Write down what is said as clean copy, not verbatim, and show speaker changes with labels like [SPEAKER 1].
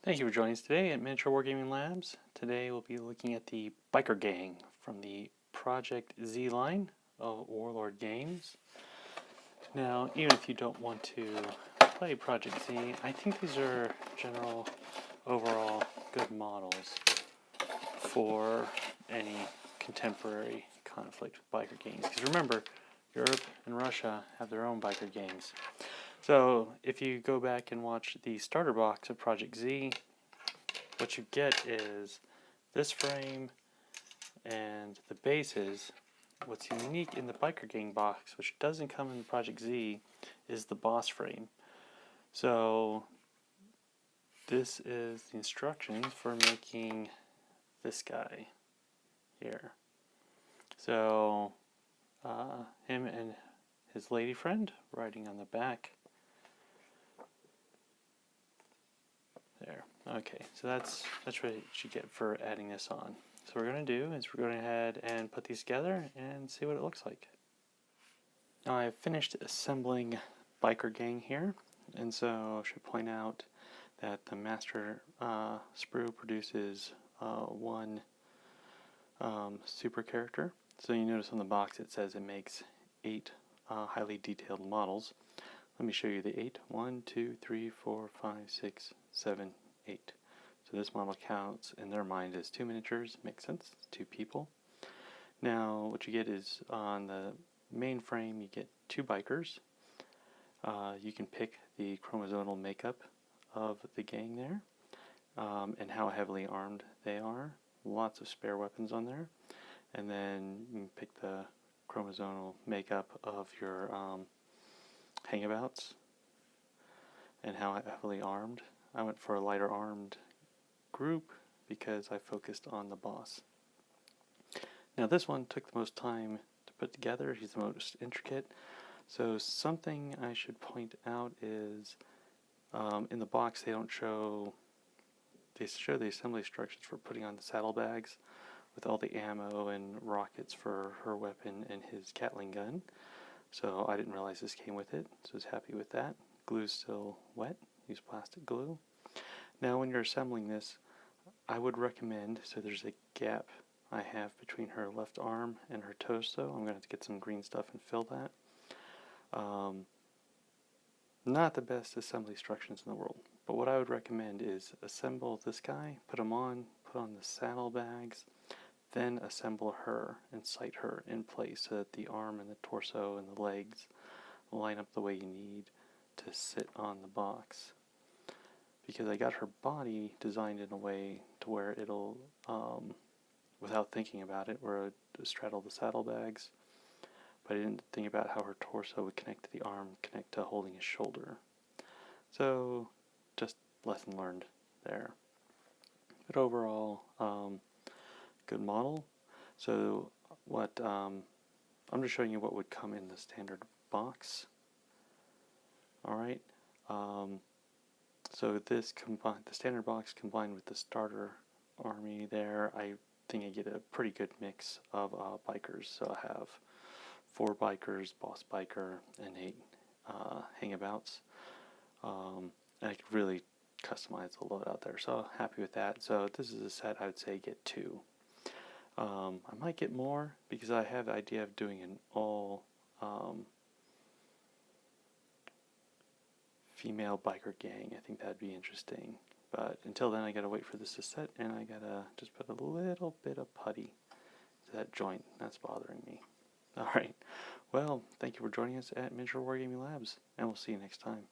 [SPEAKER 1] Thank you for joining us today at Miniature Wargaming Labs. Today we'll be looking at the Biker Gang from the Project Z line of Warlord Games. Now, even if you don't want to play Project Z, I think these are general, overall good models for any contemporary conflict with biker gangs. Because remember, Europe and Russia have their own biker gangs. So if you go back and watch the starter box of Project Z, what you get is this frame and the bases. What's unique in the Biker Gang box, which doesn't come in the Project Z, is the boss frame. So this is the instructions for making this guy here. So him and his lady friend riding on the back. There. Okay, so that's what you get for adding this on. So what we're going to do is we're going ahead and put these together and see what it looks like. Now I've finished assembling Biker Gang here, and so I should point out that the master sprue produces one super character. So you notice on the box it says it makes 8 highly detailed models. Let me show you the 8. 1, 2, 3, 4, 5, 6, 7, 8. So this model counts in their mind as 2 miniatures. Makes sense. It's 2 people. Now what you get is on the main frame you get 2 bikers. You can pick the chromosomal makeup of the gang there and how heavily armed they are. Lots of spare weapons on there. And then you can pick the chromosomal makeup of your hangabouts and how heavily armed. I went for a lighter armed group because I focused on the boss. Now this one took the most time to put together. He's the most intricate. So something I should point out is in the box they show the assembly instructions for putting on the saddlebags with all the ammo and rockets for her weapon and his Gatling gun. So I didn't realize this came with it, so I was happy with that. Glue's still wet. Use plastic glue. Now when you're assembling this, I would recommend, so there's a gap I have between her left arm and her torso. I'm going to have to get some green stuff and fill that. Not the best assembly instructions in the world, but what I would recommend is assemble this guy, put him on, put on the saddlebags, then assemble her and sight her in place so that the arm and the torso and the legs line up the way you need to sit on the box. Because I got her body designed in a way to where it'll, without thinking about it, where it would straddle the saddlebags, but I didn't think about how her torso would connect to the arm, connect to holding his shoulder. So, just lesson learned there. But overall, good model. So what I'm just showing you what would come in the standard box. Alright, so this the standard box combined with the starter army there, I think I get a pretty good mix of bikers. So I have 4 bikers, boss biker, and 8 hangabouts. And I could really customize the loadout there, so happy with that. So if this is a set, I would say get 2. I might get more because I have the idea of doing an all female biker gang. I think that'd be interesting. But until then, I gotta wait for this to set, and I gotta just put a little bit of putty to that joint. That's bothering me. Alright, well, thank you for joining us at Miniature Wargaming Labs, and we'll see you next time.